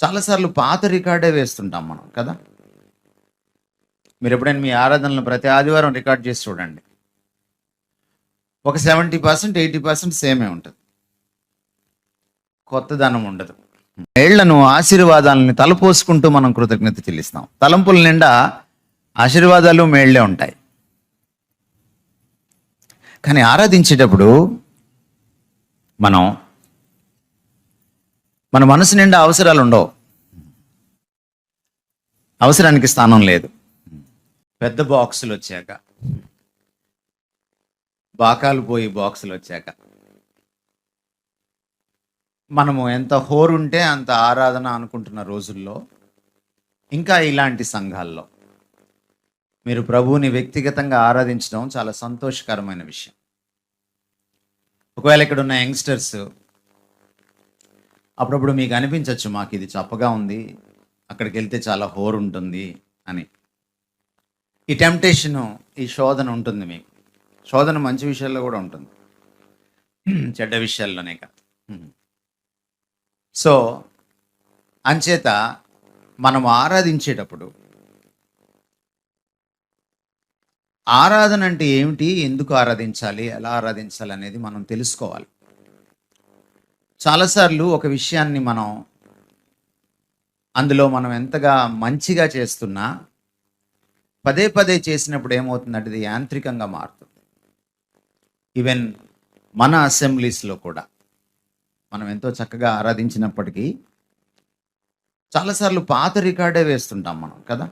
చాలాసార్లు పాత రికార్డే వేస్తుంటాం మనం కదా. మీరు ఎప్పుడైనా మీ ఆరాధనలు ప్రతి ఆదివారం రికార్డ్ చేసి చూడండి. ఒక 70% 80% సేమే ఉంటుంది, కొత్తదనం ఉండదు. ఏళ్లను ఆశీర్వాదాలని తలపోసుకుంటూ మనం కృతజ్ఞత చెల్లిస్తాం. తలంపుల నిండా ఆశీర్వాదాలు మేళ్లే ఉంటాయి. కానీ ఆరాధించేటప్పుడు మన మనసు నిండా అవసరాలు ఉండవు, అవసరానికి స్థానం లేదు. పెద్ద బాక్సులు వచ్చాక, బాకాలు పోయి బాక్సులు వచ్చాక మనము ఎంత హోరుంటే అంత ఆరాధన అనుకుంటున్న రోజుల్లో, ఇంకా ఇలాంటి సంఘాల్లో మీరు ప్రభువుని వ్యక్తిగతంగా ఆరాధించడం చాలా సంతోషకరమైన విషయం. ఒకవేళ ఇక్కడ ఉన్న యంగ్స్టర్స్ అప్పుడప్పుడు మీకు అనిపించవచ్చు, మాకు ఇది చప్పగా ఉంది, అక్కడికి వెళ్తే చాలా హోరు ఉంటుంది అని. ఈ టెంప్టేషను, ఈ శోధన ఉంటుంది మీకు. శోధన మంచి విషయాల్లో కూడా ఉంటుంది, చెడ్డ విషయాల్లోనే కాదు. సో అంచేత మనం ఆరాధించేటప్పుడు ఆరాధన అంటే ఏమిటి, ఎందుకు ఆరాధించాలి, ఎలా ఆరాధించాలి అనేది మనం తెలుసుకోవాలి. చాలాసార్లు ఒక విషయాన్ని అందులో మనం ఎంతగా మంచిగా చేస్తున్నా పదే పదే చేసినప్పుడు ఏమవుతుందంటే అది యాంత్రికంగా మారుతుంది. ఈవెన్ మన అసెంబ్లీస్లో కూడా మనం ఎంతో చక్కగా ఆరాధించినప్పటికీ చాలాసార్లు పాత రికార్డే వేస్తుంటాం మనం కదా.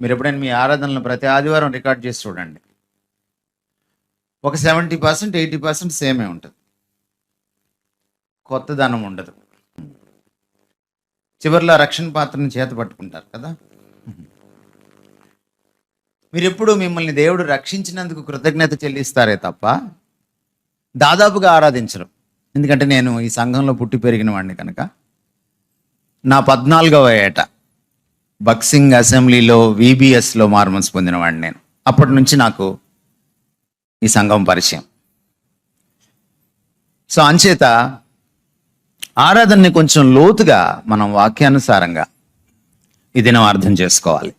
మీరు ఎప్పుడైనా మీ ఆరాధనలు ప్రతి ఆదివారం రికార్డ్ చేసి చూడండి. ఒక 70% 80% సేమే ఉంటుంది, కొత్తదనం ఉండదు. చివరిలో రక్షణ పాత్రని చేత పట్టుకుంటారు కదా. మీరు ఎప్పుడు మిమ్మల్ని దేవుడు రక్షించినందుకు కృతజ్ఞత చెల్లిస్తారే తప్ప దాదాపుగా ఆరాధించరు. ఎందుకంటే నేను ఈ సంఘంలో పుట్టి పెరిగిన వాడిని కనుక. నా 14వ ఏట బక్సింగ్ అసెంబ్లీలో VBSలో మార్మన్స్ పొందినవాడిని నేను. అప్పటి నుంచి నాకు ఈ సంఘం పరిచయం. సో అంచేత ఆరాధనని కొంచెం లోతుగా మనం వాక్యానుసారంగా ఈ దినం అర్థం చేసుకోవాలి.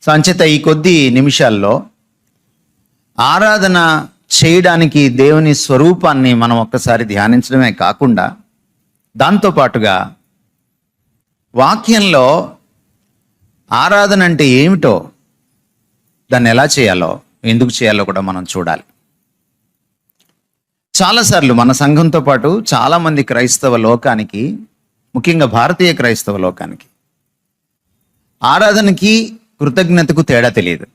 సో అంచేత ఈ కొద్ది నిమిషాల్లో ఆరాధన చేయడానికి దేవుని స్వరూపాన్ని మనం ఒక్కసారి ధ్యానించడమే కాకుండా దాంతోపాటుగా వాక్యంలో ఆరాధన అంటే ఏమిటో, దాన్ని ఎలా చేయాలో, ఎందుకు చేయాలో కూడా మనం చూడాలి. చాలాసార్లు మన సంఘంతో పాటు చాలామంది క్రైస్తవ లోకానికి, ముఖ్యంగా భారతీయ క్రైస్తవ లోకానికి ఆరాధనకి కృతజ్ఞతకు తేడా తెలియదు.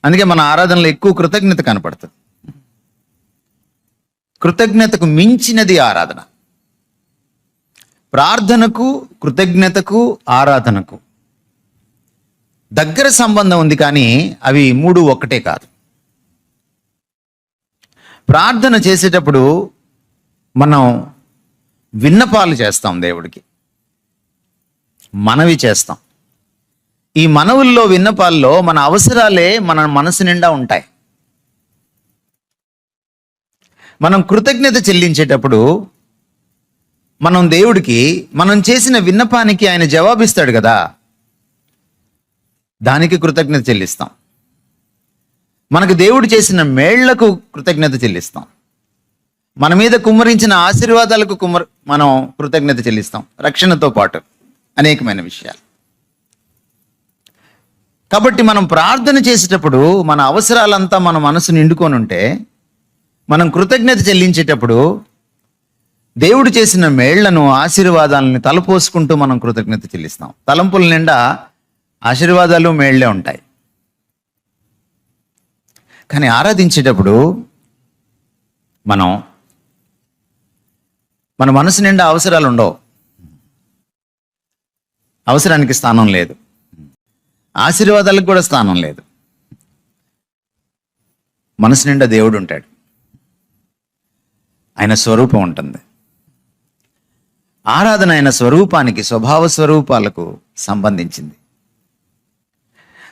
అందుకే మన ఆరాధనలో ఎక్కువ కృతజ్ఞత కనపడుతుంది. కృతజ్ఞతకు మించినది ఆరాధన. ప్రార్థనకు, కృతజ్ఞతకు, ఆరాధనకు దగ్గర సంబంధం ఉంది, కానీ అవి మూడు ఒక్కటే కాదు. ప్రార్థన చేసేటప్పుడు మనం విన్నపాలు చేస్తాం, దేవుడికి మనవి చేస్తాం. ఈ మనవుల్లో, విన్నపాల్లో మన అవసరాలే మన మనసు నిండా ఉంటాయి. మనం కృతజ్ఞత చెల్లించేటప్పుడు మనం దేవుడికి మనం చేసిన విన్నపానికి ఆయన జవాబిస్తాడు కదా, దానికి కృతజ్ఞత చెల్లిస్తాం. మనకు దేవుడు చేసిన మేళ్లకు కృతజ్ఞత చెల్లిస్తాం. మన మీద కుమ్మరించిన ఆశీర్వాదాలకు మనం కృతజ్ఞత చెల్లిస్తాం, రక్షణతో పాటు అనేకమైన విషయాలు. కాబట్టి మనం ప్రార్థన చేసేటప్పుడు మన అవసరాలంతా మన మనసు నిండుకొని ఉంటే, మనం కృతజ్ఞత చెల్లించేటప్పుడు దేవుడు చేసిన మేళ్లను, ఆశీర్వాదాలని తలపోసుకుంటూ మనం కృతజ్ఞత చెల్లిస్తాం. తలంపుల నిండా ఆశీర్వాదాలు మేళ్లే ఉంటాయి. కానీ ఆరాధించేటప్పుడు మన మనసు నిండా అవసరాలు ఉండవు, అవసరానికి స్థానం లేదు, ఆశీర్వాదాలకు కూడా స్థానం లేదు. మనసు నిండా దేవుడు ఉంటాడు, ఆయన స్వరూపం ఉంటుంది. ఆరాధన ఆయన స్వరూపానికి, స్వభావ స్వరూపాలకు సంబంధించింది.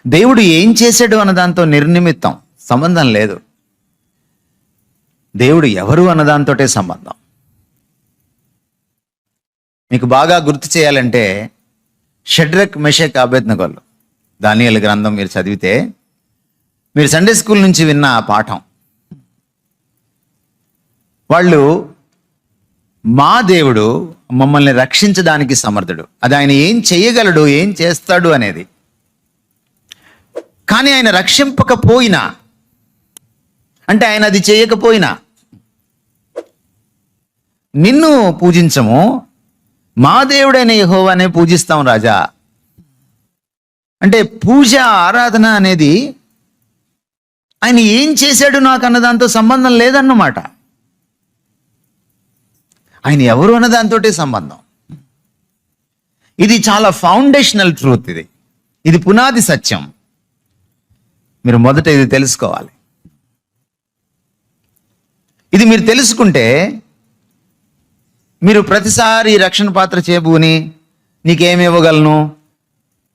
దేవుడు ఏం చేశాడు అన్న దాంతో నిర్నిమిత్తం, సంబంధం లేదు. దేవుడు ఎవరు అన్నదాంతోటే సంబంధం. మీకు బాగా గుర్తు చేయాలంటే షడ్రక్ మెషక్ అబేద్నెగోలు దానియేలు గ్రంథం మీరు చదివితే మీరు సండే స్కూల్ నుంచి విన్న ఆ పాఠం, వాళ్ళు మా దేవుడు మమ్మల్ని రక్షించడానికి సమర్థుడు, అది ఆయన ఏం చేయగలడు, ఏం చేస్తాడు అనేది. కానీ ఆయన రక్షింపకపోయినా, అంటే ఆయన అది చేయకపోయినా, నిన్ను పూజించము, మా దేవుడైన యెహోవానే పూజిస్తాం రాజా. అంటే పూజ, ఆరాధన అనేది ఆయన ఏం చేశాడు నాకు అన్న దాంతో సంబంధం లేదన్నమాట. ఆయన ఎవరు అన్న దాంతో సంబంధం. ఇది చాలా ఫౌండేషనల్ ట్రూత్. ఇది పునాది సత్యం. మీరు మొదట ఇది తెలుసుకోవాలి. ఇది మీరు తెలుసుకుంటే మీరు ప్రతిసారి రక్షణ పాత్ర చేబూని నీకేమి ఇవ్వగలను,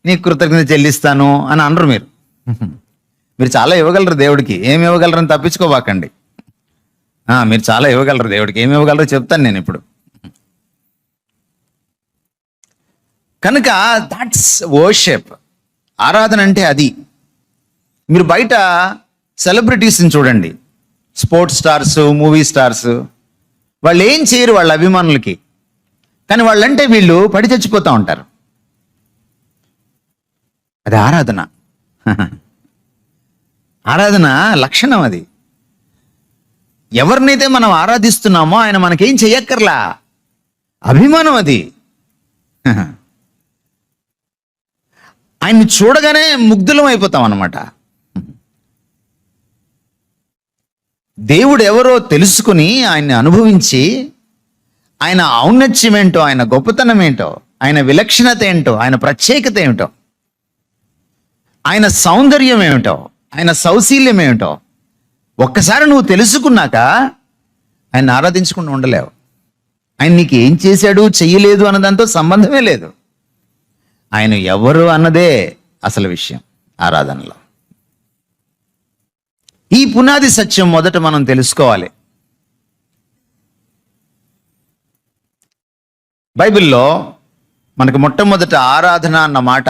నీకు కృతజ్ఞత చెల్లిస్తాను అని అనరు. మీరు చాలా ఇవ్వగలరు దేవుడికి, ఏమి ఇవ్వగలరని తప్పించుకోవాకండి. మీరు చాలా ఇవ్వగలరు దేవుడికి, ఏమి ఇవ్వగలరో చెప్తాను నేను ఇప్పుడు. కనుక దాట్స్ వర్షిప్. ఆరాధన అంటే అది. మీరు బయట సెలబ్రిటీస్ని చూడండి, స్పోర్ట్స్ స్టార్స్, మూవీ స్టార్స్, వాళ్ళు ఏం చేయరు వాళ్ళ అభిమానులకి, కానీ వాళ్ళంటే వీళ్ళు పడి చచ్చిపోతూ ఉంటారు. అది ఆరాధన. ఆరాధన లక్షణం అది. ఎవరినైతే మనం ఆరాధిస్తున్నామో ఆయన మనకేం చెయ్యక్కర్లా, అభిమానం అది. ఆయన్ని చూడగానే ముగ్ధులం అయిపోతాం అన్నమాట. దేవుడు ఎవరో తెలుసుకుని ఆయన్ని అనుభవించి ఆయన ఔన్నత్యం ఏంటో, ఆయన గొప్పతనం ఏంటో, ఆయన విలక్షణత ఏంటో, ఆయన ప్రత్యేకత ఏమిటో, ఆయన సౌందర్యం ఏమిటో, ఆయన సౌశీల్యం ఏమిటో ఒక్కసారి నువ్వు తెలుసుకున్నాక ఆయన ఆరాధించకుండా ఉండలేవు. ఆయన నీకు ఏం చేశాడు, చెయ్యలేదు అన్నదాంతో సంబంధమే లేదు. ఆయన ఎవరు అన్నదే అసలు విషయం ఆరాధనలో. ఈ పునాది సత్యం మొదట మనం తెలుసుకోవాలి. బైబిల్లో మనకు మొట్టమొదట ఆరాధన అన్న మాట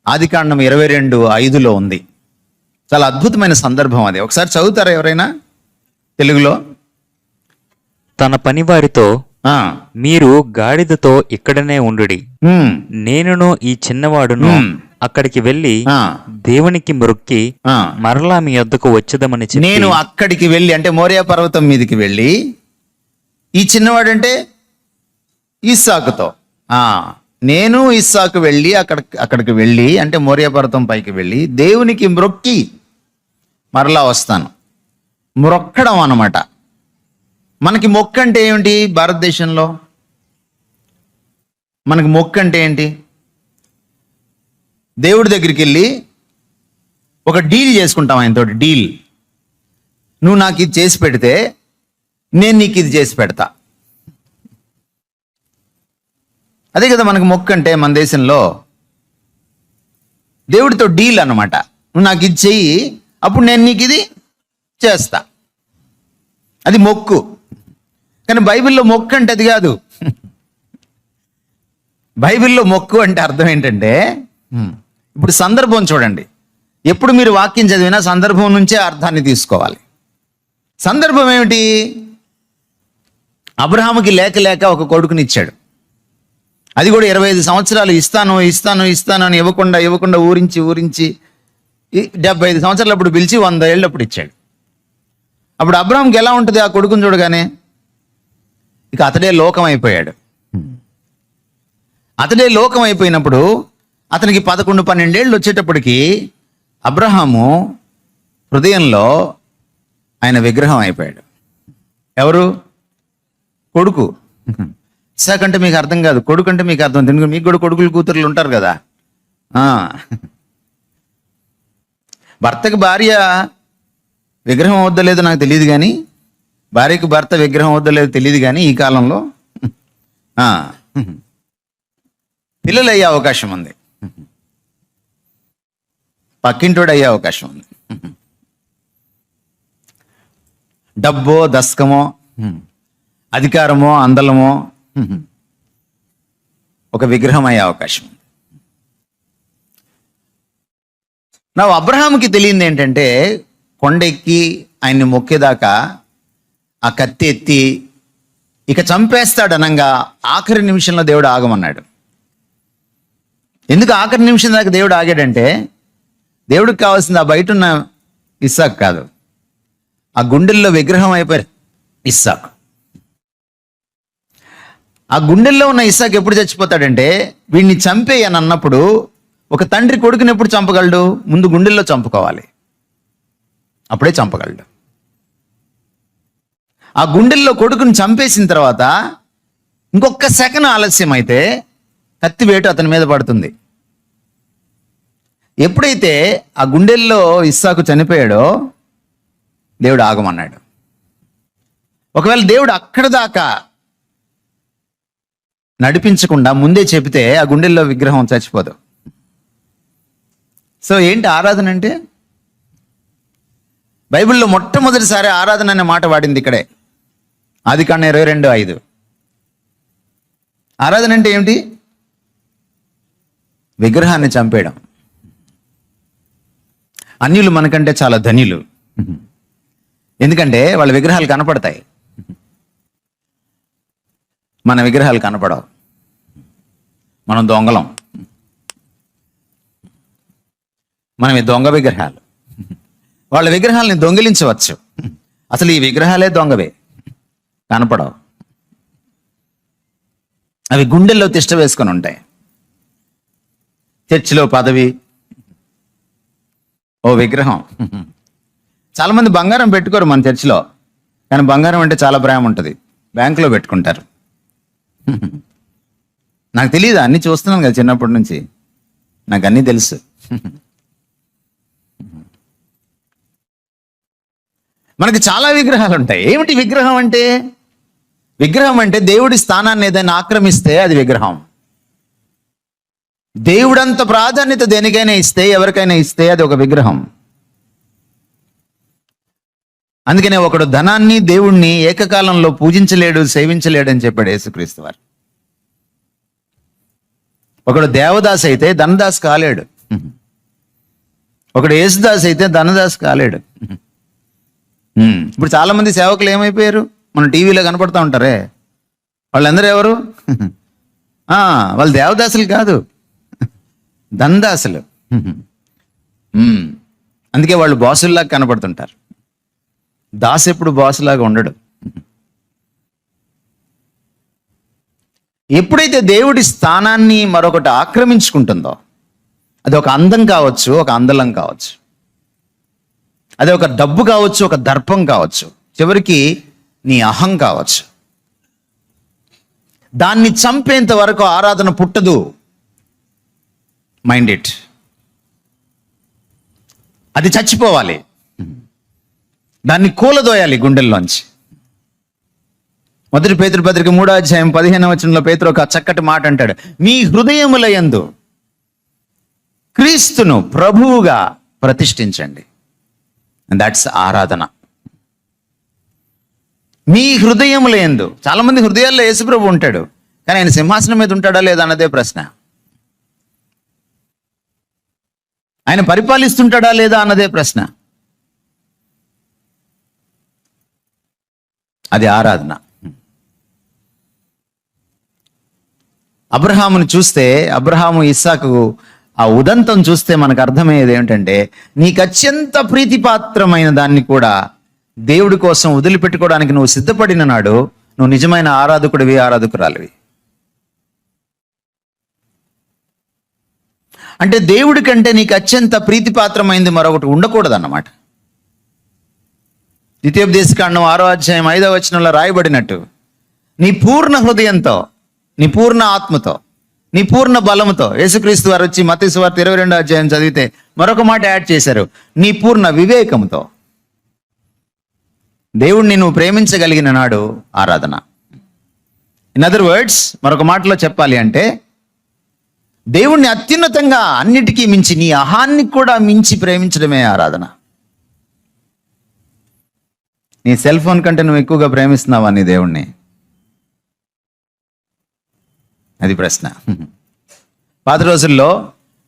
ఆదికాండం 22:5 ఉంది. చాలా అద్భుతమైన సందర్భం అది. ఒకసారి చదువుతారా ఎవరైనా తెలుగులో? తన పనివారితో, మీరు గాడిదతో ఇక్కడనే ఉండుడి, నేనును ఈ చిన్నవాడును అక్కడికి వెళ్ళి దేవునికి మొక్కి మరలా మీ వద్దకు వచ్చేదమని చెప్పి. నేను అక్కడికి వెళ్ళి అంటే మోరియా పర్వతం మీదకి వెళ్ళి, ఈ చిన్నవాడంటే ఇస్సాకుతో, నేను ఇస్సాకు వెళ్ళి అక్కడికి వెళ్ళి అంటే మోరియా పర్వతం పైకి వెళ్ళి దేవునికి మొక్కి మరలా వస్తాను. మొక్కడం అన్నమాట. మనకి మొక్కు అంటే ఏమిటి? భారతదేశంలో మనకి మొక్కు అంటే ఏంటి? దేవుడి దగ్గరికి వెళ్ళి ఒక డీల్ చేసుకుంటాం ఆయనతోటి. డీల్, నువ్వు నాకు ఇది చేసి పెడితే నేను నీకు ఇది చేసి పెడతా. అదే కదా మనకు మొక్కు అంటే మన దేశంలో. దేవుడితో డీల్ అన్నమాట. నువ్వు నాకు ఇది చెయ్యి, అప్పుడు నేను నీకు ఇది చేస్తా. అది మొక్కు. కానీ బైబిల్లో మొక్కు అంటే అది కాదు. బైబిల్లో మొక్కు అంటే అర్థం ఏంటంటే, ఇప్పుడు సందర్భం చూడండి. ఎప్పుడు మీరు వాక్యం చదివినా సందర్భం నుంచే అర్థాన్ని తీసుకోవాలి. సందర్భం ఏమిటి? అబ్రహాముకి లేక లేక ఒక కొడుకునిచ్చాడు. అది కూడా 25 సంవత్సరాలు ఇస్తాను అని ఇవ్వకుండా ఊరించి 75 సంవత్సరాలు అప్పుడు పిలిచి 100 ఏళ్ళు అప్పుడు ఇచ్చాడు. అప్పుడు అబ్రహాంకి ఎలా ఉంటుంది ఆ కొడుకుని చూడగానే? ఇక అతడే లోకం అయిపోయాడు. అతడే లోకం అయిపోయినప్పుడు అతనికి 11-12 ఏళ్ళు వచ్చేటప్పటికి అబ్రహాము హృదయంలో ఆయన విగ్రహం అయిపోయాడు. ఎవరు? కొడుకు. ఇస్సాకంటే మీకు అర్థం కాదు, కొడుకు అంటే మీకు అర్థం. ఎందుకంటే మీకు కూడా కొడుకులు కూతుర్లు ఉంటారు కదా. భర్తకి భార్య విగ్రహం వద్దలేదో నాకు తెలియదు, కానీ భార్యకు భర్త విగ్రహం వద్దలేదో తెలియదు, కానీ ఈ కాలంలో పిల్లలు అయ్యే అవకాశం ఉంది, పక్కింటోడు అయ్యే అవకాశం ఉంది. డబ్బో, దస్కమో, అధికారమో, అందలమో ఒక విగ్రహం అయ్యే అవకాశం ఉంది. నా అబ్రహాముకి తెలియంది ఏంటంటే, కొండెక్కి ఆయన్ని మొక్కేదాకా ఆ కత్తి ఎత్తి ఇక చంపేస్తాడనంగా ఆఖరి నిమిషంలో దేవుడు ఆగమన్నాడు. ఎందుకు ఆఖరి నిమిషం దాకా దేవుడు ఆగాడంటే, దేవుడికి కావాల్సింది ఆ బయట ఉన్న ఇస్సాకు కాదు, ఆ గుండెల్లో విగ్రహం అయిపోయారు ఇస్సాకు. ఆ గుండెల్లో ఉన్న ఇస్సాకు ఎప్పుడు చచ్చిపోతాడంటే, వీడిని చంపేయని అన్నప్పుడు ఒక తండ్రి కొడుకుని ఎప్పుడు చంపగలడు? ముందు గుండెల్లో చంపుకోవాలి, అప్పుడే చంపగలడు. ఆ గుండెల్లో కొడుకుని చంపేసిన తర్వాత ఇంకొక సెకండ్ ఆలస్యం అయితే కత్తి వేటు అతని మీద పడుతుంది. ఎప్పుడైతే ఆ గుండెల్లో ఇస్సాకు చనిపోయాడో దేవుడు ఆగమన్నాడు. ఒకవేళ దేవుడు అక్కడ దాకా నడిపించకుండా ముందే చెబితే ఆ గుండెల్లో విగ్రహం చచ్చిపోదు. సో ఏంటి ఆరాధన అంటే? బైబిల్లో మొట్టమొదటిసారి ఆరాధన అనే మాట వాడింది ఇక్కడే, ఆదికాండం 22:5. ఆరాధన అంటే ఏమిటి? విగ్రహాన్ని చంపేయడం. అన్యులు మనకంటే చాలా ధనిలు, ఎందుకంటే వాళ్ళ విగ్రహాలు కనపడతాయి, మన విగ్రహాలు కనపడవు. మనం దొంగలం, మనం ఈ దొంగ విగ్రహాలు. వాళ్ళ విగ్రహాలని దొంగిలించవచ్చు, అసలు ఈ విగ్రహాలే దొంగవే, కనపడవు. అవి గుండెల్లో తిష్ట వేసుకొని ఉంటాయి. చర్చిలో పదవి, ఓ విగ్రహం. చాలామంది బంగారం పెట్టుకోరు మన చర్చిలో, కానీ బంగారం అంటే చాలా ప్రేమ ఉంటుంది, బ్యాంకులో పెట్టుకుంటారు. నాకు తెలియదు, అన్నీ చూస్తున్నాను కదా చిన్నప్పటి నుంచి, నాకు అన్నీ తెలుసు. మనకి చాలా విగ్రహాలు ఉంటాయి. ఏమిటి విగ్రహం అంటే? విగ్రహం అంటే దేవుడి స్థానాన్ని ఏదైనా ఆక్రమిస్తే అది విగ్రహం. దేవుడంత ప్రాధాన్యత దేనికైనా ఇస్తే, ఎవరికైనా ఇస్తే అది ఒక విగ్రహం. అందుకనే ఒకడు ధనాన్ని దేవుణ్ణి ఏకకాలంలో పూజించలేడు, సేవించలేడు అని చెప్పాడు యేసుక్రీస్తు వారు. ఒకడు దేవదాస్ అయితే ధనదాస్ కాలేడు, ఒకడు యేసుదాస్ అయితే ధనదాస్ కాలేడు. ఇప్పుడు చాలా మంది సేవకులు ఏమైపోయారు? మనం టీవీలో కనపడుతూ ఉంటారే, వాళ్ళందరూ ఎవరు? వాళ్ళు దేవదాసులు కాదు, ధనదాసులు. అందుకే వాళ్ళు బాసుల్లాగా కనపడుతుంటారు. దాసు ఎప్పుడు బాసులాగా ఉండడు. ఎప్పుడైతే దేవుడి స్థానాన్ని మరొకటి ఆక్రమించుకుంటుందో, అది ఒక అందం కావచ్చు, ఒక అందలం కావచ్చు, అది ఒక డబ్బు కావచ్చు, ఒక దర్పం కావచ్చు, చివరికి నీ అహం కావచ్చు, దాన్ని చంపేంత వరకు ఆరాధన పుట్టదు. Mind it. అది చచ్చిపోవాలి, దాన్ని కూలదోయాలి గుండెల్లోంచి. 1 పేతురు పత్రిక 3:15 పేతురు ఒక చక్కటి మాట అంటాడు, మీ హృదయముల యందు క్రీస్తును ప్రభువుగా ప్రతిష్ఠించండి. అండ్ దట్స్ ఆరాధన. మీ హృదయముల యందు. చాలా మంది హృదయాల్లో యేసుప్రభు ఉంటాడు, కానీ ఆయన సింహాసనం మీద ఉంటాడా లేదా అన్నదే ప్రశ్న. ఆయన పరిపాలిస్తుంటాడా లేదా అన్నదే ప్రశ్న. అది ఆరాధన. అబ్రహాముని చూస్తే, అబ్రహాము ఇస్సాకు ఆ ఉదంతం చూస్తే మనకు అర్థమయ్యేది ఏమిటంటే, నీకు అత్యంత ప్రీతిపాత్రమైన దాన్ని కూడా దేవుడి కోసం వదిలిపెట్టుకోవడానికి నువ్వు సిద్ధపడిన నాడు నువ్వు నిజమైన ఆరాధకుడివి, ఆరాధకురాలివి. అంటే దేవుడి కంటే నీకు అత్యంత ప్రీతిపాత్రమైంది మరొకటి ఉండకూడదన్నమాట. ద్వితీయోపదేశకాండం 6:5 రాయబడినట్టు, నీ పూర్ణ హృదయంతో, నీ పూర్ణ ఆత్మతో, నీ పూర్ణ బలముతో. యేసుక్రీస్తు వారు వచ్చి మత్తయి సువార్త 22 చదివితే మరొక మాట యాడ్ చేశారు, నీ పూర్ణ వివేకంతో. దేవుణ్ణి నువ్వు ప్రేమించగలిగిన నాడు ఆరాధన. ఇన్ అదర్ వర్డ్స్, మరొక మాటలో చెప్పాలి అంటే, దేవుణ్ణి అత్యున్నతంగా అన్నిటికీ మించి, నీ అహాన్ని కూడా మించి ప్రేమించడమే ఆరాధన. నీ సెల్ ఫోన్ కంటే నువ్వు ఎక్కువగా ప్రేమిస్తున్నావా నీ దేవుణ్ణి? అది ప్రశ్న. పాత రోజుల్లో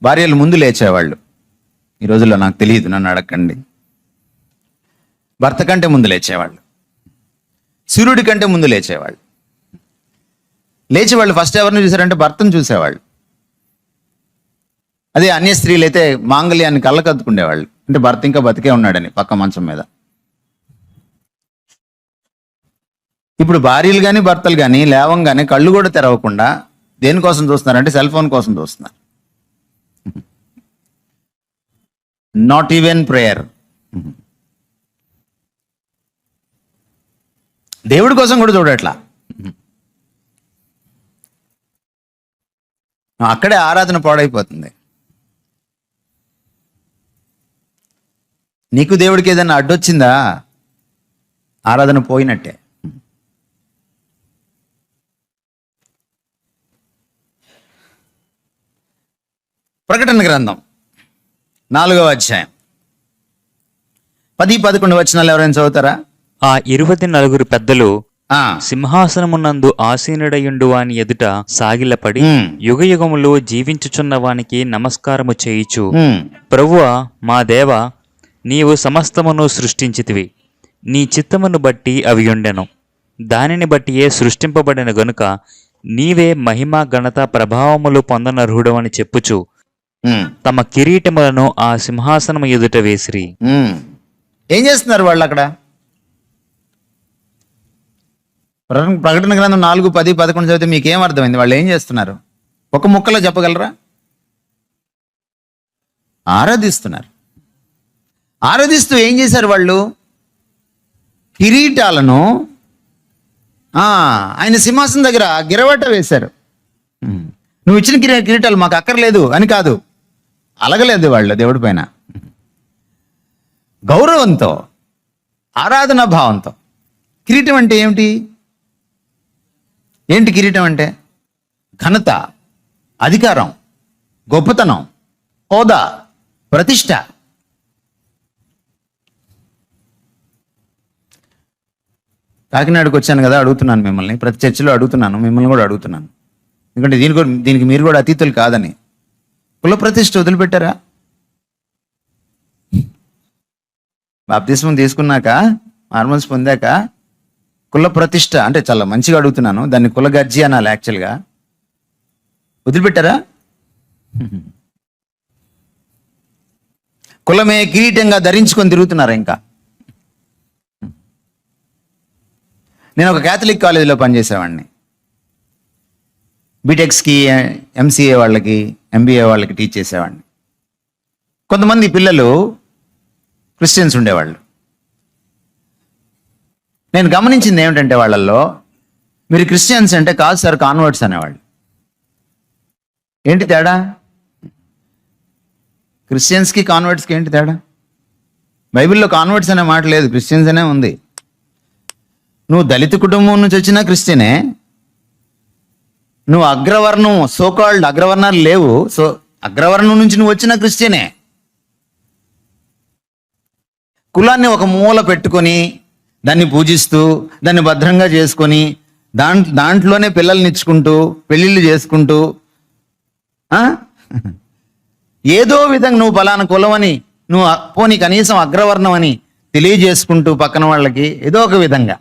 భార్యలు ముందు లేచేవాళ్ళు, ఈ రోజుల్లో నాకు తెలియదు, నన్ను అడగండి. భర్త కంటే ముందు లేచేవాళ్ళు, సూర్యుడి కంటే ముందు లేచేవాళ్ళు. లేచేవాళ్ళు ఫస్ట్ ఎవరిని చూసారంటే భర్తను చూసేవాళ్ళు. అదే అన్య స్త్రీలు అయితే మాంగళ్యాన్ని కళ్ళకద్దుకుండేవాళ్ళు, అంటే భర్త ఇంకా బతికే ఉన్నాడని పక్క మంచం మీద. ఇప్పుడు భార్యలు కానీ భర్తలు కానీ లేవంగానే కళ్ళు కూడా తెరవకుండా దేనికోసం చూస్తున్నారంటే సెల్ ఫోన్ కోసం చూస్తున్నారు. Not even prayer. దేవుడి కోసం కూడా చూడట్లా. అక్కడే ఆరాధన పాడైపోతుంది. నీకు దేవుడికి ఏదైనా అడ్డొచ్చిందా, ఆరాధన పోయినట్టే. ప్రకటన గ్రంథం 4వ అధ్యాయం 10-11 వచనాలు ఎవరైనా చదువుతారా? ఆ 24 పెద్దలు ఆ, సింహాసనమునందు ఆసీనుడయుండు వాని ఎదుట సాగిలపడి యుగయుగములు జీవించుచున్న వానికి నమస్కారము చేయుచు, ప్రభువా మా దేవా, నీవు సమస్తమును సృష్టించితివి, నీ చిత్తమును బట్టి అవి ఉండెను, దానిని బట్టియే సృష్టింపబడిన గనుక నీవే మహిమ ఘనత ప్రభావములు పొందనర్హుడవని చెప్పుచు తమ కిరీటములను ఆ సింహాసనము ఎదుట వేసిరి. ఏం చేస్తున్నారు వాళ్ళు అక్కడ? ప్రకటన గ్రంథం 4:10-11 చదివితే మీకేం అర్థమైంది? వాళ్ళు ఏం చేస్తున్నారు? ఒక ముక్కలో చెప్పగలరా? ఆరాధిస్తున్నారు. ఆరాధిస్తూ ఏం చేశారు వాళ్ళు? కిరీటాలను ఆయన సింహాసనం దగ్గర గిరవట వేశారు. నువ్వు ఇచ్చిన కిరీటాలు మాకు అక్కర్లేదు అని కాదు, అలగలేదు వాళ్ళు దేవుడి పైన. గౌరవంతో, ఆరాధనా భావంతో. కిరీటం అంటే ఏమిటి? ఏంటి కిరీటం అంటే? ఘనత, అధికారం, గొప్పతనం, హోదా, ప్రతిష్ట. కాకినాడకు వచ్చాను కదా, అడుగుతున్నాను మిమ్మల్ని, ప్రతి చర్చిలో అడుగుతున్నాను, మిమ్మల్ని కూడా అడుగుతున్నాను. ఎందుకంటే దీనికి మీరు కూడా అతీతులు కాదని. కుల ప్రతిష్ఠ వదిలిపెట్టారా? బాప్తిస్మం తీసుకున్నాక, మార్మల్స్ పొందాక కుల ప్రతిష్ఠ అంటే చాలా మంచిగా అడుగుతున్నాను, దాన్ని కుల గర్జీ అనాలి యాక్చువల్గా. వదిలిపెట్టారా? కులమే కిరీటంగా ధరించుకొని తిరుగుతున్నారా ఇంకా? నేను ఒక క్యాథలిక్ కాలేజీలో పనిచేసేవాడిని. బీటెక్స్కి, ఎంసీఏ వాళ్ళకి, ఎంబీఏ వాళ్ళకి టీచ్ చేసేవాడిని. కొంతమంది పిల్లలు క్రిస్టియన్స్ ఉండేవాళ్ళు. నేను గమనించింది ఏమిటంటే వాళ్ళల్లో, మీరు క్రిస్టియన్స్ అంటే కాదు సార్, కాన్వర్ట్స్ అనేవాళ్ళు. ఏంటి తేడా? క్రిస్టియన్స్కి కాన్వర్ట్స్కి ఏంటి తేడా? బైబిల్లో కాన్వర్ట్స్ అనే మాట లేదు, క్రిస్టియన్స్ అనే ఉంది. నువ్వు దళిత కుటుంబం నుంచి వచ్చినా క్రిస్టియనే, నువ్వు అగ్రవర్ణం, సోకాల్డ్ అగ్రవర్ణాలు లేవు, సో అగ్రవర్ణం నుంచి నువ్వు వచ్చిన క్రిస్టియనే. కులాన్ని ఒక మూల పెట్టుకొని దాన్ని పూజిస్తూ దాన్ని భద్రంగా చేసుకొని దాంట్లోనే పిల్లల్ని ఇచ్చుకుంటూ పెళ్ళిళ్ళు చేసుకుంటూ ఏదో విధంగా నువ్వు పలానా కులమని, నువ్వు పోనీ కనీసం అగ్రవర్ణం అని తెలియజేసుకుంటూ పక్కన వాళ్ళకి ఏదో ఒక విధంగా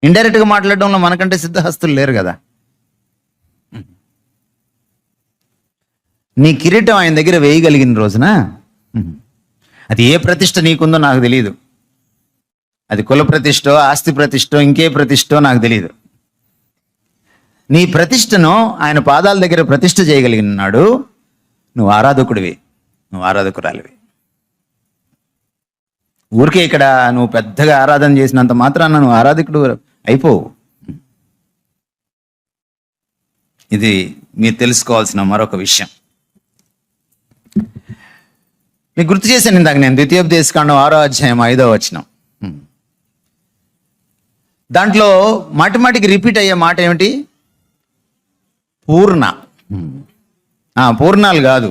ఇండైరెక్ట్గా మాట్లాడడంలో మనకంటే సిద్ధహస్తులు లేరు కదా. నీ కిరీటం ఆయన దగ్గర వేయగలిగిన రోజున, అది ఏ ప్రతిష్ట నీకుందో నాకు తెలియదు. అది కుల ప్రతిష్టో, ఆస్తి ప్రతిష్టో, ఇంకే ప్రతిష్టో నాకు తెలియదు. నీ ప్రతిష్టను ఆయన పాదాల దగ్గర ప్రతిష్ఠ చేయగలిగినాడు. నువ్వు ఆరాధకుడివి, నువ్వు ఆరాధకురాలివి. ఊరికే ఇక్కడ నువ్వు పెద్దగా ఆరాధన చేసినంత మాత్రాన నువ్వు ఆరాధకుడు అయిపోవు. ఇది మీరు తెలుసుకోవాల్సిన మరొక విషయం. మీకు గుర్తు చేశాను ఇందాక నేను, ద్వితీయోపదేశకాండం 6వ అధ్యాయం 5వ వచనం. దాంట్లో మాటిమాటికి రిపీట్ అయ్యే మాట ఏమిటి? పూర్ణ. పూర్ణాలు కాదు,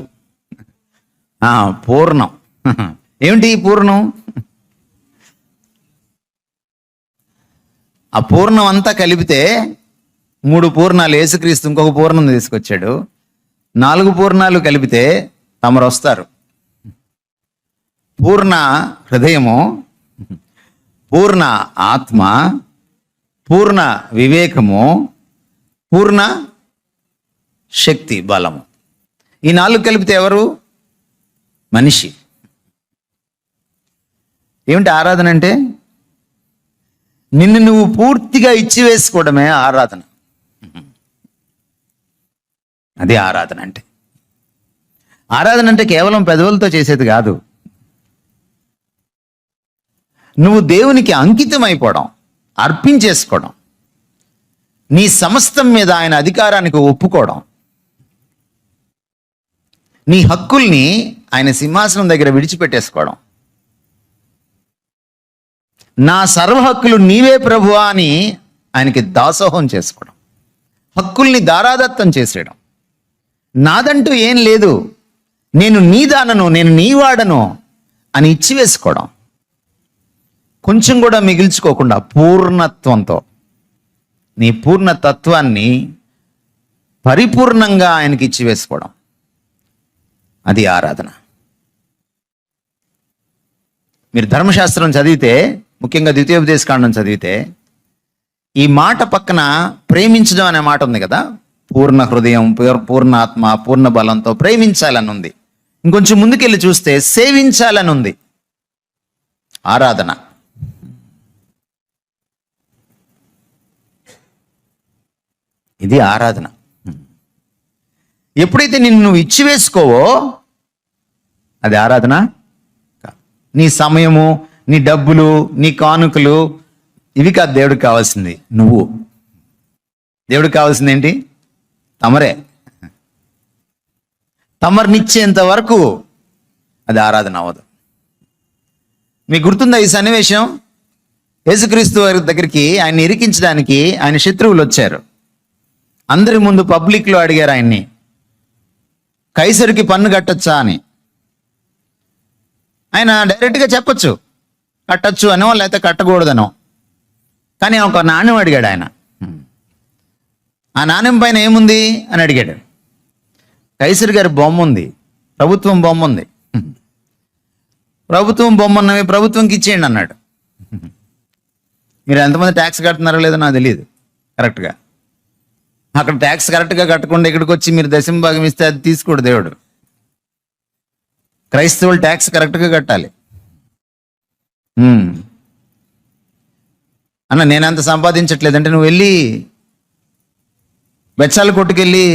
పూర్ణం. ఏమిటి పూర్ణం? ఆ పూర్ణం అంతా కలిపితే 3 పూర్ణాలు యేసుక్రీస్తు ఇంకొక పూర్ణం తీసుకొచ్చాడు. 4 పూర్ణాలు కలిపితే తమరు వస్తారు. పూర్ణ హృదయము, పూర్ణ ఆత్మ, పూర్ణ వివేకము, పూర్ణ శక్తి, బలము. ఈ 4 కలిపితే ఎవరు? మనిషి. ఏమిటి ఆరాధన అంటే? నిన్ను నువ్వు పూర్తిగా ఇచ్చివేసుకోవడమే ఆరాధన. అది ఆరాధన అంటే. ఆరాధన అంటే కేవలం పెదవులతో చేసేది కాదు. నువ్వు దేవునికి అంకితం అయిపోవడం, అర్పించేసుకోవడం, నీ సమస్తం మీద ఆయన అధికారానికి ఒప్పుకోవడం, నీ హక్కుల్ని ఆయన సింహాసనం దగ్గర విడిచిపెట్టేసుకోవడం. నా సర్వ హక్కులు నీవే ప్రభువా అని ఆయనకి దాసోహం చేసుకోవడం, హక్కుల్ని దారాదత్తం చేసేయడం. నాదంటూ ఏం లేదు, నేను నీ దానను, నేను నీ వాడను అని ఇచ్చివేసుకోవడం. కొంచెం కూడా మిగిల్చుకోకుండా పూర్ణత్వంతో నీ పూర్ణ తత్వాన్ని పరిపూర్ణంగా ఆయనకి ఇచ్చివేసుకోవడం. అది ఆరాధన. మీరు ధర్మశాస్త్రం చదివితే, ముఖ్యంగా ద్వితీయోపదేశకాండం చదివితే, ఈ మాట పక్కన ప్రేమించడం అనే మాట ఉంది కదా. పూర్ణ హృదయం, పూర్ణ ఆత్మ, పూర్ణ బలంతో ప్రేమించాలని ఉంది. ఇంకొంచెం ముందుకెళ్ళి చూస్తే సేవించాలని ఉంది. ఆరాధన. ఇది ఆరాధన. ఎప్పుడైతే నిన్ను నువ్వు ఇచ్చివేసుకోవో అది ఆరాధన. నీ సమయము, నీ డబ్బులు, నీ కానుకలు ఇవి కాదు దేవుడికి కావాల్సింది. నువ్వు. దేవుడికి కావాల్సింది ఏంటి? తమరే. తమరినిచ్చేంత వరకు అది ఆరాధన అవ్వదు. మీకు గుర్తుందా ఈ సన్నివేశం? యేసుక్రీస్తు వారి దగ్గరికి ఆయన ఇరికించడానికి ఆయన శత్రువులు వచ్చారు. అందరి ముందు పబ్లిక్లో అడిగారు ఆయన్ని, కైసరికి పన్ను కట్టొచ్చా అని. ఆయన డైరెక్ట్గా చెప్పొచ్చు, కట్టచ్చు అనో లేకపోతే కట్టకూడదనో. కానీ ఒక నాణ్యం అడిగాడు ఆయన. ఆ నాణ్యం పైన ఏముంది అని అడిగాడు. కైసరి గారి బొమ్మ ఉంది, ప్రభుత్వం బొమ్మ ఉంది. ప్రభుత్వం బొమ్మ ఉన్నవి ప్రభుత్వంకి ఇచ్చేయండి అన్నాడు. మీరు ఎంతమంది ట్యాక్స్ కడుతున్నారో లేదో నాకు తెలియదు కరెక్ట్గా. అక్కడ ట్యాక్స్ కరెక్ట్గా కట్టకుండా ఇక్కడికి వచ్చి మీరు దశంభాగం ఇస్తే అది తీసుకోడు దేవుడు. క్రైస్తవులు ట్యాక్స్ కరెక్ట్గా కట్టాలి. అన్న నేనంత సంపాదించట్లేదంటే నువ్వు వెళ్ళి బెచ్చాల కొట్టుకెళ్ళి,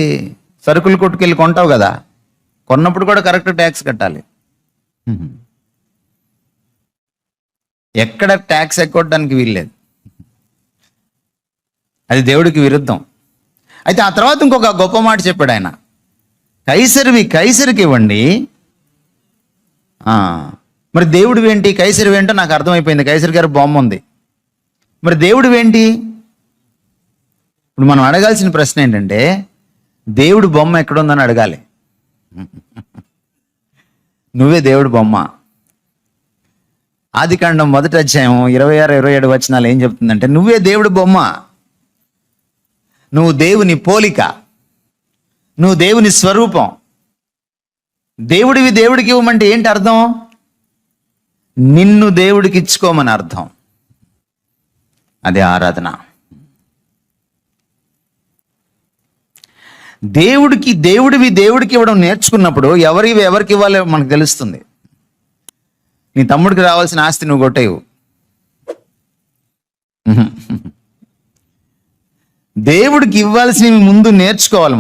సరుకులు కొట్టుకెళ్ళి కొంటావు కదా, కొన్నప్పుడు కూడా కరెక్ట్ ట్యాక్స్ కట్టాలి. ఎక్కడ ట్యాక్స్ ఎక్కొట్టడానికి వీల్లేదు. అది దేవుడికి విరుద్ధం. అయితే ఆ తర్వాత ఇంకొక గొప్ప మాట చెప్పాడు ఆయన, కైసరివి కైసరికి ఇవ్వండి. మరి దేవుడివి ఏంటి, కైసరివి ఏంటో నాకు అర్థమైపోయింది. కైసరి గారి బొమ్మ ఉంది, మరి దేవుడివి ఏంటి? ఇప్పుడు మనం అడగాల్సిన ప్రశ్న ఏంటంటే, దేవుడి బొమ్మ ఎక్కడుందని అడగాలి. నువ్వే దేవుడి బొమ్మ. ఆదికాండం 1వ అధ్యాయం 26, 27 వచనాలు ఏం చెప్తుందంటే, నువ్వే దేవుడి బొమ్మ, నువ్వు దేవుని పోలిక, నువ్వు దేవుని స్వరూపం. దేవుడివి దేవుడికి ఇవ్వమంటే ఏంటి అర్థం? నిన్ను దేవుడికి ఇచ్చుకోమని అర్థం. అదే ఆరాధన. దేవుడివి దేవుడికి ఇవ్వడం నేర్చుకున్నప్పుడు ఎవరికి ఇవ్వాలో మనకు తెలుస్తుంది. నీ తమ్ముడికి రావాల్సిన ఆస్తి నువ్వు కొట్టేవు. దేవుడికి ఇవ్వాల్సినవి ముందు నేర్చుకోవాలి.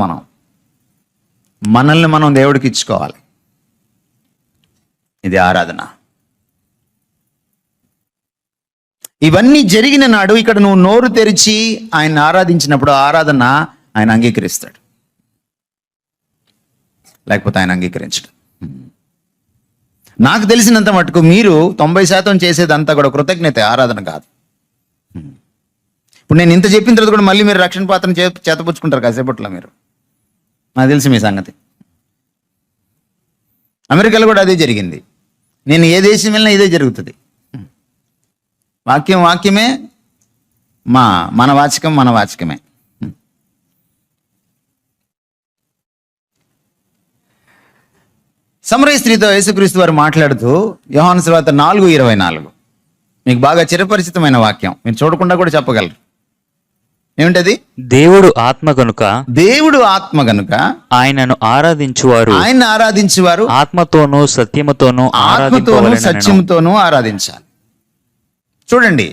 మనల్ని మనం దేవుడికి ఇచ్చుకోవాలి. ఇది ఆరాధన. ఇవన్నీ జరిగిన నాడు ఇక్కడ నువ్వు నోరు తెరిచి ఆయన ఆరాధించినప్పుడు ఆరాధన ఆయన అంగీకరిస్తాడు, లేకపోతే ఆయన అంగీకరించడు. నాకు తెలిసినంత మటుకు మీరు 90% చేసేదంతా కూడా కృతజ్ఞత, ఆరాధన కాదు. ఇప్పుడు నేను ఇంత చెప్పిన తర్వాత కూడా మళ్ళీ మీరు రక్షణ పాత్రను చేతపుచ్చుకుంటారు కాసేపట్లో. మీరు, నాకు తెలిసి మీ సంగతి. అమెరికాలో కూడా అదే జరిగింది. నేను ఏ దేశం వెళ్ళినా ఇదే జరుగుతుంది. వాక్యమే, మన వాచకమే. సమరయ స్త్రీతో యేసుక్రీస్తు వారు మాట్లాడుతూ యోహాను సువార్త 4:24 మీకు బాగా చిరపరిచితమైన వాక్యం, మీరు చూడకుండా కూడా చెప్పగలరు. ఏమిటది? దేవుడు ఆత్మ గనుక దేవుడు ఆత్మ గనుక ఆయనను ఆరాధించువారు ఆయన్ని ఆరాధించేవారు ఆత్మతోనూ సత్యముతోనూ ఆత్మతోనూ ఆరాధింపవలెనను. సత్యముతోనూ ఆరాధించాలి. చూడండి,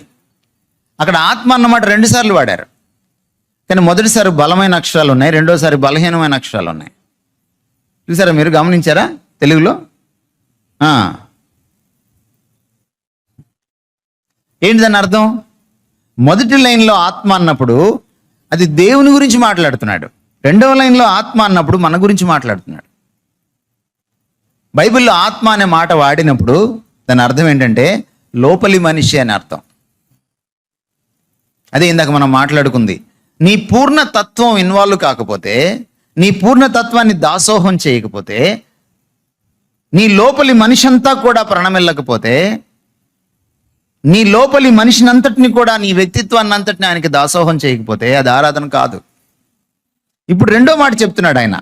అక్కడ ఆత్మ అన్నమాట 2 సార్లు వాడారు. కానీ మొదటిసారి బలమైన అక్షరాలు ఉన్నాయి, రెండోసారి బలహీనమైన అక్షరాలు ఉన్నాయి. చూసారా, మీరు గమనించారా తెలుగులో? ఏంటి దాని అర్థం? మొదటి లైన్లో ఆత్మ అన్నప్పుడు అది దేవుని గురించి మాట్లాడుతున్నాడు, రెండవ లైన్లో ఆత్మ అన్నప్పుడు మన గురించి మాట్లాడుతున్నాడు. బైబిల్లో ఆత్మ అనే మాట వాడినప్పుడు దాని అర్థం ఏంటంటే లోపలి మనిషి అని అర్థం. అదే ఇందాక మనం మాట్లాడుకుంది. నీ పూర్ణ తత్వం ఇన్వాల్వ్ కాకపోతే, నీ పూర్ణ తత్వాన్ని దాసోహం చేయకపోతే, నీ లోపలి మనిషి అంతా కూడా ప్రణమిల్లకపోతే, నీ లోపలి మనిషిని అంతటిని కూడా, నీ వ్యక్తిత్వాన్ని అంతటిని ఆయనకి దాసోహం చేయకపోతే అది ఆరాధన కాదు. ఇప్పుడు రెండో మాట చెప్తున్నాడు ఆయన.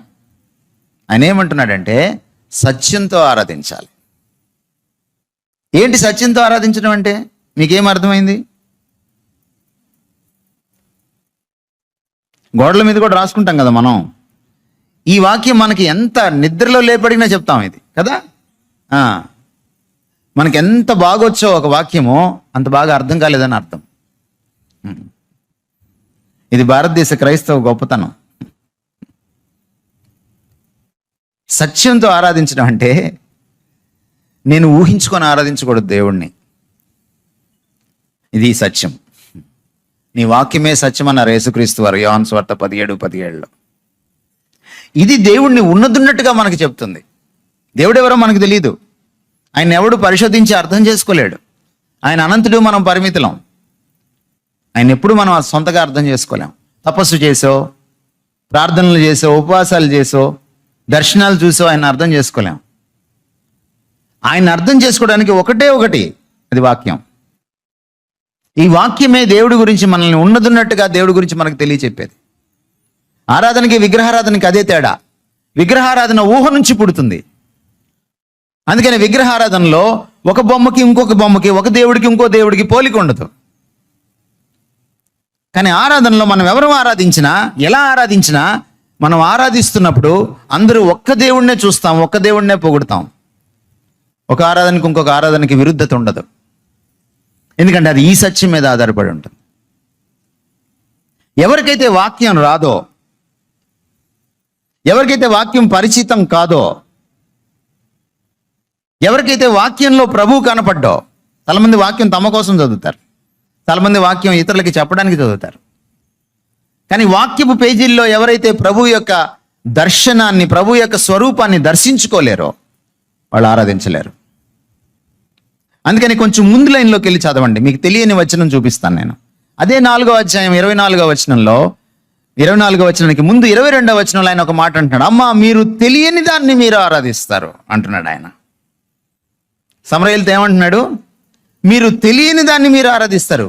ఆయన ఏమంటున్నాడంటే సత్యంతో ఆరాధించాలి. ఏంటి సత్యంతో ఆరాధించడం అంటే? మీకేం అర్థమైంది? గోడల మీద కూడా రాసుకుంటాం కదా మనం. ఈ వాక్యం మనకి ఎంత నిద్రలో లేపడినా చెప్తాం ఇది కదా. మనకి ఎంత బాగొచ్చో ఒక వాక్యమో అంత బాగా అర్థం కాలేదని అర్థం. ఇది భారతదేశ క్రైస్తవ గొప్పతనం. సత్యంతో ఆరాధించడం అంటే నేను ఊహించుకొని ఆరాధించకూడదు దేవుణ్ణి. ఇది సత్యం. నీ వాక్యమే సత్యం అన్నారు యేసుక్రీస్తు వారు యోహాను సువార్త 17:17. ఇది దేవుణ్ణి ఉన్నదున్నట్టుగా మనకు చెప్తుంది. దేవుడెవరో మనకు తెలియదు. ఆయన ఎవడు పరిశోధించి అర్థం చేసుకోలేడు. ఆయన అనంతుడు, మనం పరిమితులం. ఆయన ఎప్పుడు మనం సొంతగా అర్థం చేసుకోలేం. తపస్సు చేసో, ప్రార్థనలు చేసో, ఉపవాసాలు చేసో, దర్శనాలు చూసో ఆయన అర్థం చేసుకోలేం. ఆయన అర్థం చేసుకోవడానికి ఒకటి, అది వాక్యం. ఈ వాక్యమే దేవుడి గురించి, మనల్ని ఉన్నదున్నట్టుగా దేవుడి గురించి మనకు తెలియచెప్పేది. ఆరాధనకి విగ్రహారాధనకి అదే తేడా. విగ్రహారాధన ఊహ నుంచి పుడుతుంది. అందుకని విగ్రహారాధనలో ఒక బొమ్మకి ఇంకొక బొమ్మకి, ఒక దేవుడికి ఇంకో దేవుడికి పోలిక ఉండదు. కానీ ఆరాధనలో మనం ఎవరు ఆరాధించినా, ఎలా ఆరాధించినా, మనం ఆరాధిస్తున్నప్పుడు అందరూ ఒక్క దేవుడినే చూస్తాం, ఒక్క దేవుడినే పొగుడుతాం. ఒక ఆరాధనకి ఇంకొక ఆరాధనకి విరుద్ధత ఉండదు. ఎందుకంటే అది ఈ సత్యం మీద ఆధారపడి ఉంటుంది. ఎవరికైతే వాక్యం రాదో, ఎవరికైతే వాక్యం పరిచితం కాదో, ఎవరికైతే వాక్యంలో ప్రభువు కనపడ్డో, చాలామంది వాక్యం తమ కోసం చదువుతారు, చాలామంది వాక్యం ఇతరులకి చెప్పడానికి చదువుతారు. కానీ వాక్యపు పేజీల్లో ఎవరైతే ప్రభు యొక్క దర్శనాన్ని, ప్రభు యొక్క స్వరూపాన్ని దర్శించుకోలేరో వాళ్ళు ఆరాధించలేరు. అందుకని కొంచెం ముందు లైన్లోకి వెళ్ళి చదవండి, మీకు తెలియని వచనం చూపిస్తాను నేను. అదే 4వ అధ్యాయం 24వ వచనంలో, 24వ వచనానికి ముందు 22వ వచనంలో ఆయన ఒక మాట అంటున్నాడు. అమ్మా, మీరు తెలియని దాన్ని మీరు ఆరాధిస్తారు అంటున్నాడు ఆయన. సమరయేలుతో ఏమంటున్నాడు? మీరు తెలియని దాన్ని మీరు ఆరాధిస్తారు.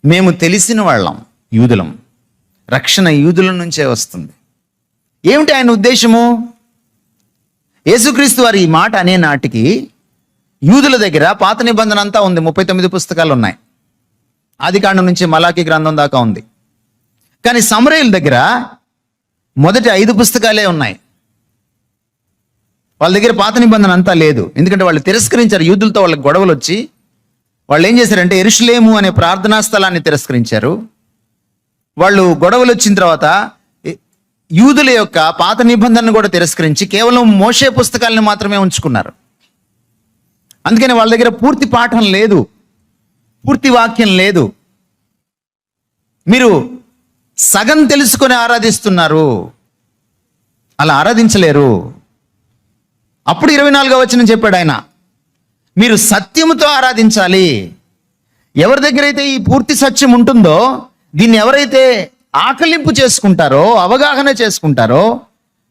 మేము తెలిసిన వాళ్ళం, యూదులం. రక్షణ యూదుల నుంచే వస్తుంది. ఏమిటి ఆయన ఉద్దేశము? యేసుక్రీస్తు వారు ఈ మాట అనే నాటికి యూదుల దగ్గర పాత నిబంధన అంతా ఉంది. 39 పుస్తకాలు ఉన్నాయి. ఆదికాండం నుంచి మలాకి గ్రంథం దాకా ఉంది. కానీ సమరయేలు దగ్గర మొదటి 5 పుస్తకాలే ఉన్నాయి. వాళ్ళ దగ్గర పాత నిబంధన అంతా లేదు. ఎందుకంటే వాళ్ళు తిరస్కరించారు. యూదులతో వాళ్ళకి గొడవలు వచ్చి వాళ్ళు ఏం చేశారంటే యెరూషలేము అనే ప్రార్థనా స్థలాన్ని తిరస్కరించారు. వాళ్ళు గొడవలు వచ్చిన తర్వాత యూదుల యొక్క పాత నిబంధనను కూడా తిరస్కరించి కేవలం మోషే పుస్తకాలను మాత్రమే ఉంచుకున్నారు. అందుకని వాళ్ళ దగ్గర పూర్తి పాఠం లేదు, పూర్తి వాక్యం లేదు. మీరు సగం తెలుసుకొని ఆరాధిస్తున్నారు, అలా ఆరాధించలేరు. అప్పుడు 24వ వచనం చెప్పాడు ఆయన, మీరు సత్యముతో ఆరాధించాలి. ఎవరి దగ్గర అయితే ఈ పూర్తి సత్యం ఉంటుందో, దీన్ని ఎవరైతే ఆకలింపు చేసుకుంటారో, అవగాహన చేసుకుంటారో,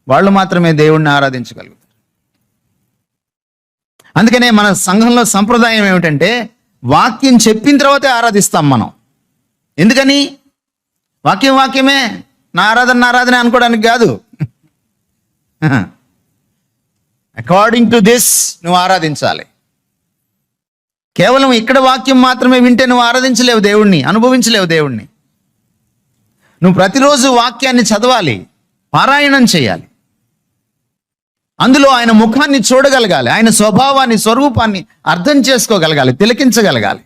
వాళ్ళు మాత్రమే దేవుణ్ణి ఆరాధించగలుగుతారు. అందుకనే మన సంఘంలో సంప్రదాయం ఏమిటంటే వాక్యం చెప్పిన తర్వాతే ఆరాధిస్తాం మనం. ఎందుకని? వాక్యమే, నా ఆరాధన అనుకోవడానికి కాదు. అకార్డింగ్ టు దిస్ నువ్వు ఆరాధించాలి. కేవలం ఇక్కడ వాక్యం మాత్రమే వింటే నువ్వు ఆరాధించలేవు దేవుణ్ణి, అనుభవించలేవు దేవుణ్ణి. నువ్వు ప్రతిరోజు వాక్యాన్ని చదవాలి, పారాయణం చేయాలి. అందులో ఆయన ముఖాన్ని చూడగలగాలి, ఆయన స్వభావాన్ని, స్వరూపాన్ని అర్థం చేసుకోగలగాలి, తిలకించగలగాలి.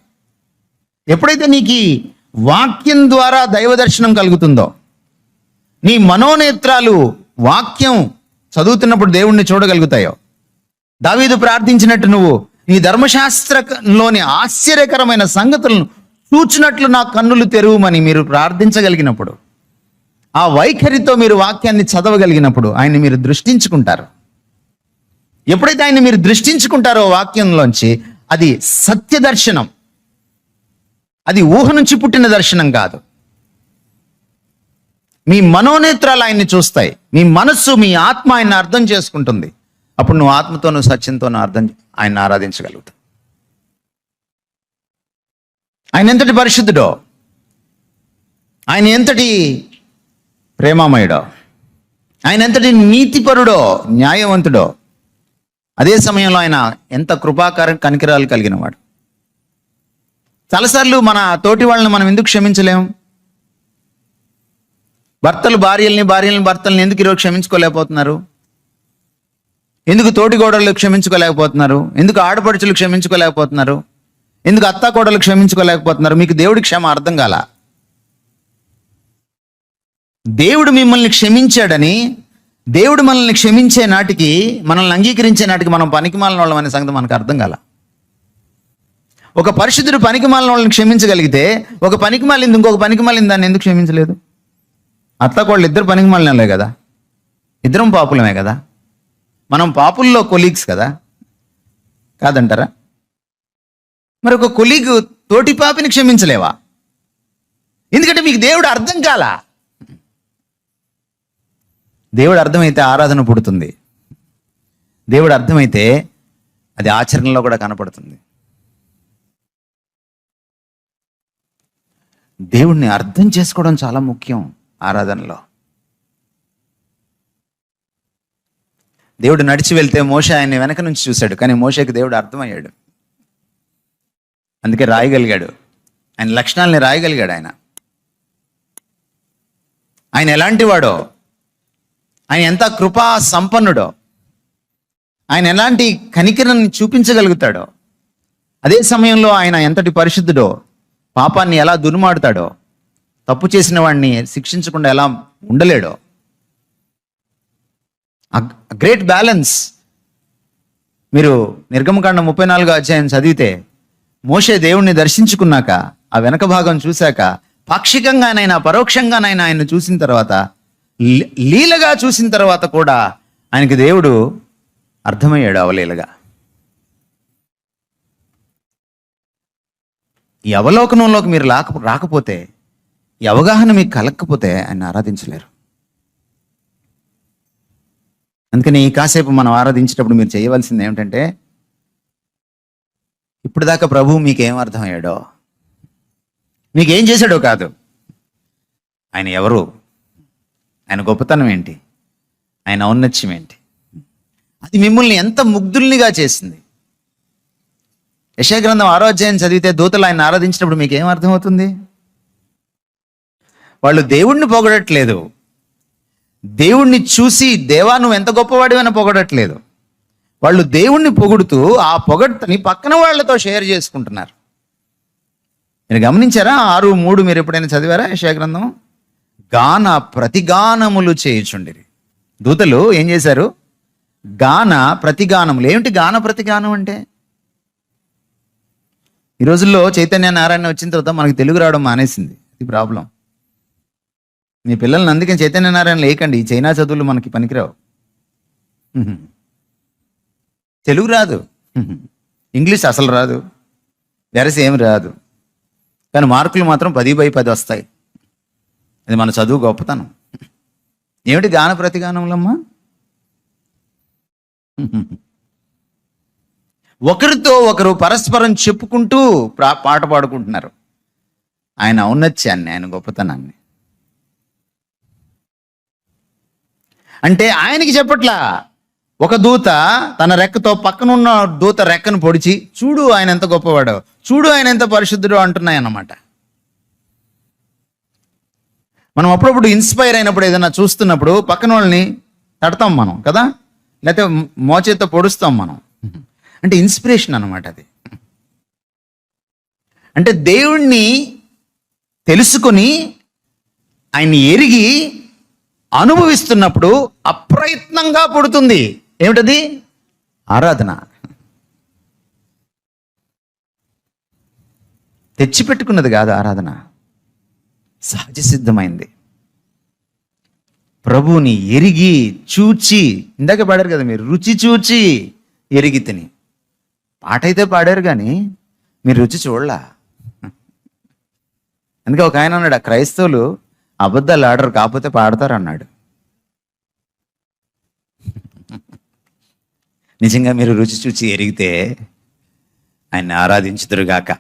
ఎప్పుడైతే నీకు ఈ వాక్యం ద్వారా దైవ దర్శనం కలుగుతుందో, నీ మనోనేత్రాలు వాక్యం చదువుతున్నప్పుడు దేవుణ్ణి చూడగలుగుతాయో, దావీదు ప్రార్థించినట్టు నువ్వు నీ ధర్మశాస్త్రంలోని ఆశ్చర్యకరమైన సంగతులను చూచినట్లు నా కన్నులు తెరువుమని మీరు ప్రార్థించగలిగినప్పుడు, ఆ వైఖరితో మీరు వాక్యాన్ని చదవగలిగినప్పుడు ఆయన్ని మీరు దృష్టించుకుంటారు. ఎప్పుడైతే ఆయన్ని మీరు దృష్టించుకుంటారో వాక్యంలోంచి, అది సత్య దర్శనం, అది ఊహ నుంచి పుట్టిన దర్శనం కాదు. మీ మనోనేత్రాలు ఆయన్ని చూస్తాయి, మీ మనస్సు, మీ ఆత్మ ఆయన్ని అర్థం చేసుకుంటుంది. అప్పుడు నువ్వు ఆత్మతోనూ సత్యంతోనూ ఆయన్ని ఆరాధించగలుగుతావు. ఆయన ఎంతటి పరిశుద్ధుడో, ఆయన ఎంతటి ప్రేమామయుడో, ఆయన ఎంతటి నీతిపరుడో, న్యాయవంతుడో, అదే సమయంలో ఆయన ఎంత కనికరాలు కలిగిన వాడు. చాలాసార్లు మన తోటి వాళ్ళని మనం ఎందుకు క్షమించలేము? భర్తలు భార్యల్ని, భర్తల్ని ఎందుకు ఈరోజు క్షమించుకోలేకపోతున్నారు? ఎందుకు తోటి కోడళ్ళు క్షమించుకోలేకపోతున్నారు? ఎందుకు ఆడపడుచులు క్షమించుకోలేకపోతున్నారు? ఎందుకు అత్తా కోడలు క్షమించుకోలేకపోతున్నారు? మీకు దేవుడి క్షమ అర్థం కాల. దేవుడు మిమ్మల్ని క్షమించాడని, దేవుడు మనల్ని క్షమించే నాటికి, మనల్ని అంగీకరించే నాటికి మనం పనికిమాలిన వాళ్ళం అనే సంగతి మనకు అర్థం కాల. ఒక పరిశుద్ధుడు పనికిమాలిన వాళ్ళని క్షమించగలిగితే, ఒక పనికిమాలింది ఇంకొక పనికిమాలింది దాన్ని ఎందుకు క్షమించలేదు? అత్తకోళ్ళు ఇద్దరు పనికిమాలినలే కదా, ఇద్దరం పాపులమే కదా, మనం పాపుల్లో కొలీగ్స్ కదా, కాదంటారా? మరి ఒక కొలీగ్ తోటి పాపిని క్షమించలేవా? ఎందుకంటే మీకు దేవుడు అర్థం కాలా. దేవుడు అర్థమైతే ఆరాధన పుడుతుంది. దేవుడు అర్థమైతే అది ఆచరణలో కూడా కనపడుతుంది. దేవుణ్ణి అర్థం చేసుకోవడం చాలా ముఖ్యం ఆరాధనలో. దేవుడు నడిచి వెళ్తే మోషే ఆయన్ని వెనక నుంచి చూశాడు, కానీ మోషేకి దేవుడు అర్థమయ్యాడు, అందుకే రాయగలిగాడు. ఆయన లక్షణాలని రాయగలిగాడు. ఆయన ఎలాంటి వాడో, ఆయన ఎంత కృపా సంపన్నుడో, ఆయన ఎలాంటి కనికరాన్ని చూపించగలుగుతాడో, అదే సమయంలో ఆయన ఎంతటి పరిశుద్ధుడో, పాపాన్ని ఎలా దుర్మాడుతాడో, తప్పు చేసిన వాడిని శిక్షించకుండా ఎలా ఉండలేడో. Great balance. మీరు నిర్గమకాండం 34వ అధ్యాయం చదివితే, మోషే దేవుణ్ణి దర్శించుకున్నాక, ఆ వెనక భాగం చూశాక, పాక్షికంగానైనా పరోక్షంగానైనా ఆయన చూసిన తర్వాత, లీలగా చూసిన తర్వాత కూడా ఆయనకి దేవుడు అర్థమయ్యాడు అవలీలగా. ఈ అవలోకనంలోకి మీరు రాకపోతే, ఈ అవగాహన మీకు కలగకపోతే ఆయన ఆరాధించలేరు. అందుకని కాసేపు మనం ఆరాధించేటప్పుడు మీరు చేయవలసింది ఏమిటంటే, ఇప్పుడు దాకా ప్రభువు మీకేం అర్థమయ్యాడో, మీకేం చేశాడో కాదు, ఆయన ఎవరు, ఆయన గొప్పతనం ఏంటి, ఆయన ఔన్నత్యం ఏంటి, అది మిమ్మల్ని ఎంత ముగ్ధుల్నిగా చేసింది. యెషయా గ్రంథం 6వ అధ్యాయం చదివితే, దూతలు ఆయన ఆరాధించినప్పుడు మీకు ఏం అర్థమవుతుంది? వాళ్ళు దేవుణ్ణి పొగడట్లేదు, దేవుణ్ణి చూసి దేవా నువ్వు ఎంత గొప్పవాడివని పొగడట్లేదు. వాళ్ళు దేవుణ్ణి పొగుడుతూ ఆ పొగడ్తని పక్కన వాళ్ళతో షేర్ చేసుకుంటున్నారు. మీరు గమనించారా? 6:3 మీరు ఎప్పుడైనా చదివారా యెషయా గ్రంథం? గాన ప్రతిగానములు చేయుచుండిరి. దూతలు ఏం చేశారు? గాన ప్రతిగానములు. ఏమిటి గాన ప్రతిగానం అంటే? ఈ రోజుల్లో చైతన్య నారాయణ వచ్చిన తర్వాత మనకు తెలుగు రావడం మానేసింది. ఇది ప్రాబ్లం. మీ పిల్లల్ని అందుకే చైతన్య నారాయణ లేకండి, ఈ చైనా చదువులు మనకి పనికిరావు. తెలుగు రాదు, ఇంగ్లీష్ అసలు రాదు, వెరసి ఏమి రాదు, కానీ మార్కులు మాత్రం 10/10 వస్తాయి. అది మన చదువు గొప్పతనం. ఏమిటి గాన ప్రతిగానములమ్మా? ఒకరితో ఒకరు పరస్పరం చెప్పుకుంటూ పాట పాడుకుంటున్నారు ఆయన ఔన్నత్యాన్ని, ఆయన గొప్పతనాన్ని. అంటే ఆయనకి చెప్పట్లా, ఒక దూత తన రెక్కతో పక్కనున్న దూత రెక్కను పొడిచి చూడు ఆయన ఎంత గొప్పవాడో, చూడు ఆయన ఎంత పరిశుద్ధుడో అంటున్నాయన్నమాట. మనం అప్పుడప్పుడు ఇన్స్పైర్ అయినప్పుడు ఏదైనా చూస్తున్నప్పుడు పక్కన వాళ్ళని తడతాం మనం కదా, లేకపోతే మోచేతో పొడుస్తాం మనం. అంటే ఇన్స్పిరేషన్ అన్నమాట అది. అంటే దేవుణ్ణి తెలుసుకొని ఆయన్ని ఎరిగి అనుభవిస్తున్నప్పుడు అప్రయత్నంగా పుడుతుంది ఏమిటది? ఆరాధన. తెచ్చిపెట్టుకున్నది కాదు ఆరాధన, సహజ సిద్ధమైంది. ప్రభువుని ఎరిగి చూచి, ఇందాక పాడారు కదా మీరు, రుచి చూచి ఎరిగి తిని. పాట అయితే పాడారు కానీ మీరు రుచి చూడలా. అందుకే ఒక ఆయన అన్నాడు, ఆ క్రైస్తవులు అబద్ధాలు ఆడరు కాకపోతే పాడతారు అన్నాడు. నిజంగా మీరు రుచి చూచి ఎరిగితే ఆయన్ని ఆరాధించుదురుగాక.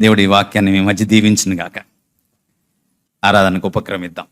దేవుడి వాక్యాన్ని మీ మధ్య దీవించును గాక. ఆరాధనకు ఉపక్రమిద్దాం.